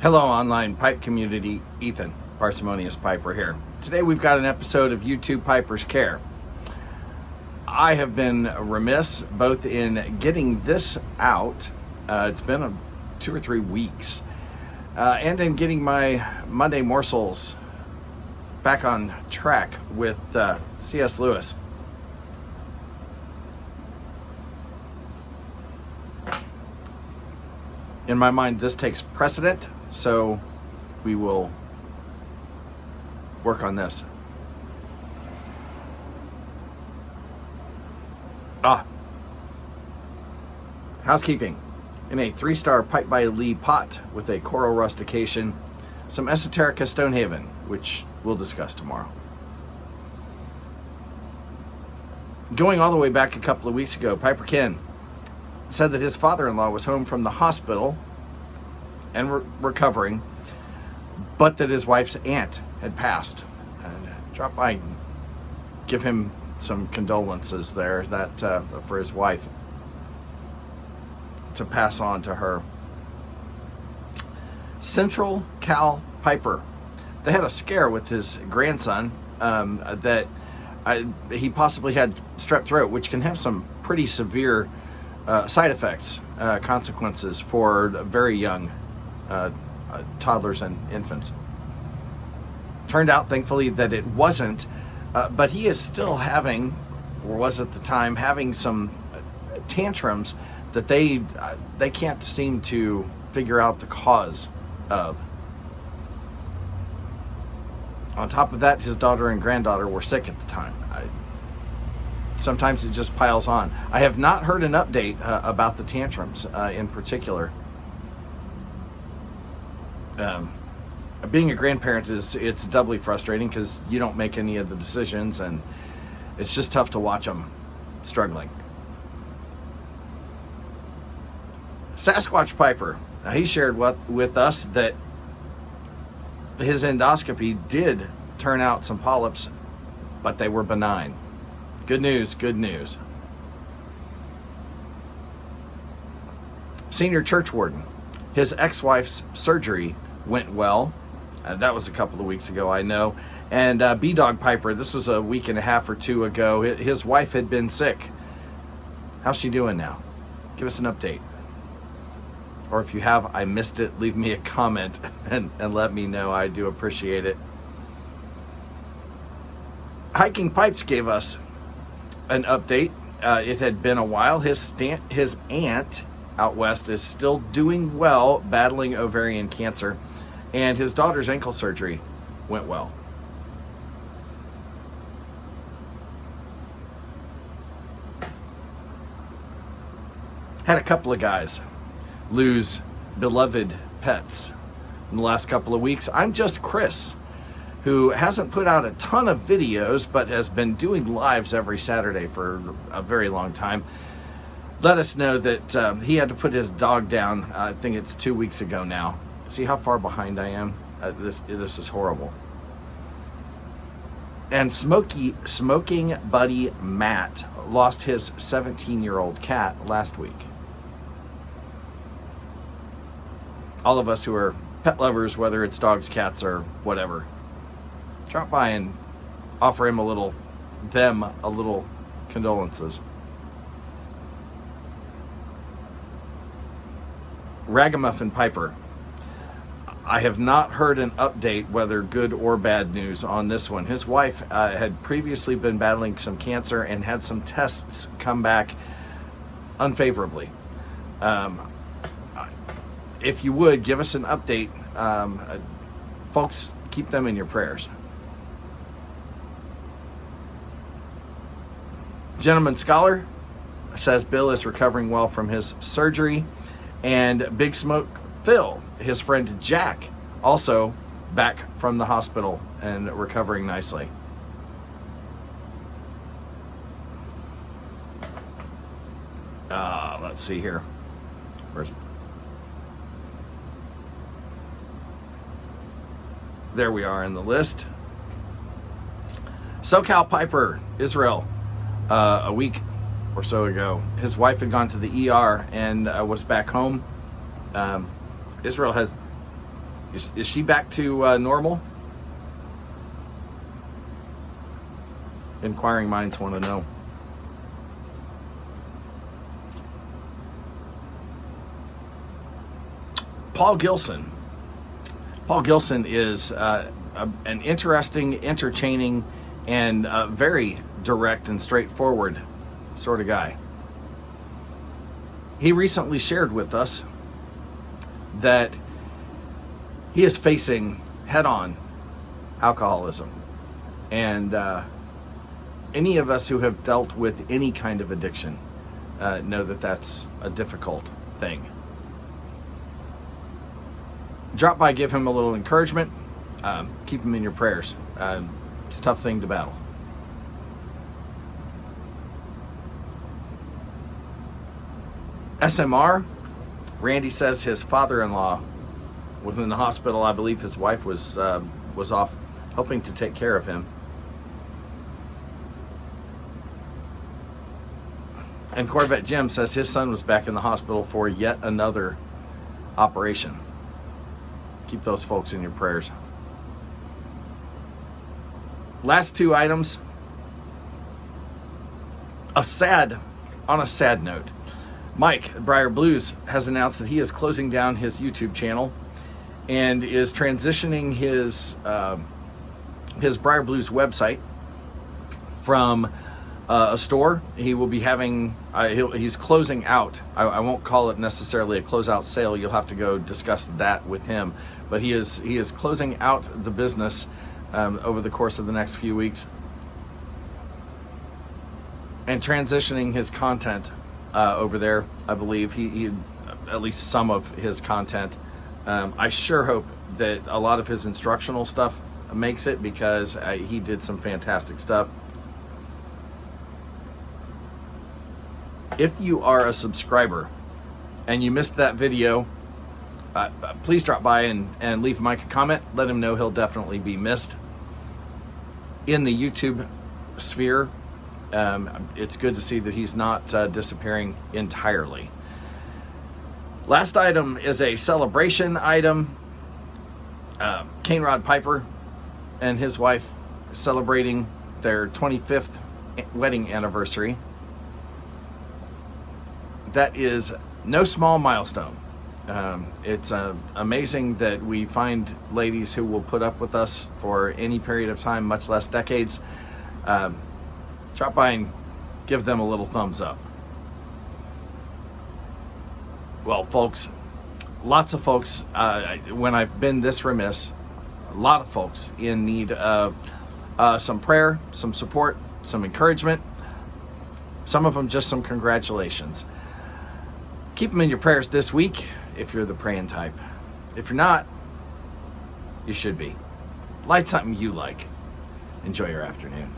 Hello, online pipe community. Ethan, Parsimonious Piper here. Today we've got an episode of YouTube Piper's Care. I have been remiss both in getting this out, it's been 2 or 3 weeks, and in getting my Monday morsels back on track with C.S. Lewis. In my mind, this takes precedent, so we will work on this. Housekeeping. In a 3-star Pipe by Lee pot with a coral rustication, some Esoterica Stonehaven, which we'll discuss tomorrow. Going all the way back a couple of weeks ago, Piper Ken said that his father-in-law was home from the hospital and recovering, but that his wife's aunt had passed. And drop by, give him some condolences there that for his wife to pass on to her. Central Cal Piper. They had a scare with his grandson that he possibly had strep throat, which can have some pretty severe side effects, consequences for very young toddlers and infants. Turned out, thankfully, that it wasn't, but he is still having, or was at the time, having some tantrums that they can't seem to figure out the cause of. On top of that, his daughter and granddaughter were sick at the time. Sometimes it just piles on. I have not heard an update about the tantrums in particular. Being a grandparent it's doubly frustrating because you don't make any of the decisions, and it's just tough to watch them struggling. Sasquatch Piper. Now, he shared with us that his endoscopy did turn out some polyps, but they were benign. Good news, good news. Senior Churchwarden. His ex-wife's surgery went well. That was a couple of weeks ago, I know. And B-Dog Piper, this was a week and a half or 2 ago. His wife had been sick. How's she doing now? Give us an update. Or if you have, I missed it, leave me a comment and let me know. I do appreciate it. Hiking Pipes gave us an update. It had been a while. His aunt out west is still doing well, battling ovarian cancer, and his daughter's ankle surgery went well. Had a couple of guys lose beloved pets in the last couple of weeks. I'm just Chris, who hasn't put out a ton of videos, but has been doing lives every Saturday for a very long time. Let us know that he had to put his dog down, I think it's 2 weeks ago now. See how far behind I am? This is horrible. And Smokingbuddy Matt lost his 17-year-old cat last week. All of us who are pet lovers, whether it's dogs, cats, or whatever, drop by and offer him a little condolences. Ragamuffinpiper. I have not heard an update, whether good or bad news, on this one. His wife had previously been battling some cancer and had some tests come back unfavorably. If you would, give us an update. Folks, keep them in your prayers. TheGentlemanScholar says Bill is recovering well from his surgery. And Big Smoke Phill, his friend Jack, also back from the hospital and recovering nicely. Let's see here. There we are in the list. SoCal Piper, Israel, a week or so ago. His wife had gone to the ER and was back home. Israel has Is she back to normal? Inquiring minds want to know. Paul Gilson. Paul Gilson is an interesting, entertaining, and very direct and straightforward sort of guy. He recently shared with us that he is facing head-on alcoholism. And any of us who have dealt with any kind of addiction know that that's a difficult thing. Drop by, give him a little encouragement. Keep him in your prayers. It's a tough thing to battle. S.M.R. Randy says his father-in-law was in the hospital. I believe his wife was off helping to take care of him. And Corvette Jim says his son was back in the hospital for yet another operation. Keep those folks in your prayers. Last two items. On a sad note, Mike, Briar Blues, has announced that he is closing down his YouTube channel and is transitioning his Briar Blues website from a store. He will be having, he's closing out. I won't call it necessarily a closeout sale. You'll have to go discuss that with him. But he is closing out the business over the course of the next few weeks and transitioning his content over there. I believe he at least some of his content. I sure hope that a lot of his instructional stuff makes it, because he did some fantastic stuff. If you are a subscriber and you missed that video, please drop by and leave Mike a comment. Let him know he'll definitely be missed in the YouTube sphere. It's good to see that he's not disappearing entirely. Last item is a celebration item. CaneRodPiper and his wife celebrating their 25th wedding anniversary. That is no small milestone. It's amazing that we find ladies who will put up with us for any period of time, much less decades. Drop by and give them a little thumbs up. Well, folks, lots of folks, when I've been this remiss, a lot of folks in need of some prayer, some support, some encouragement, some of them just some congratulations. Keep them in your prayers this week if you're the praying type. If you're not, you should be. Light something you like. Enjoy your afternoon.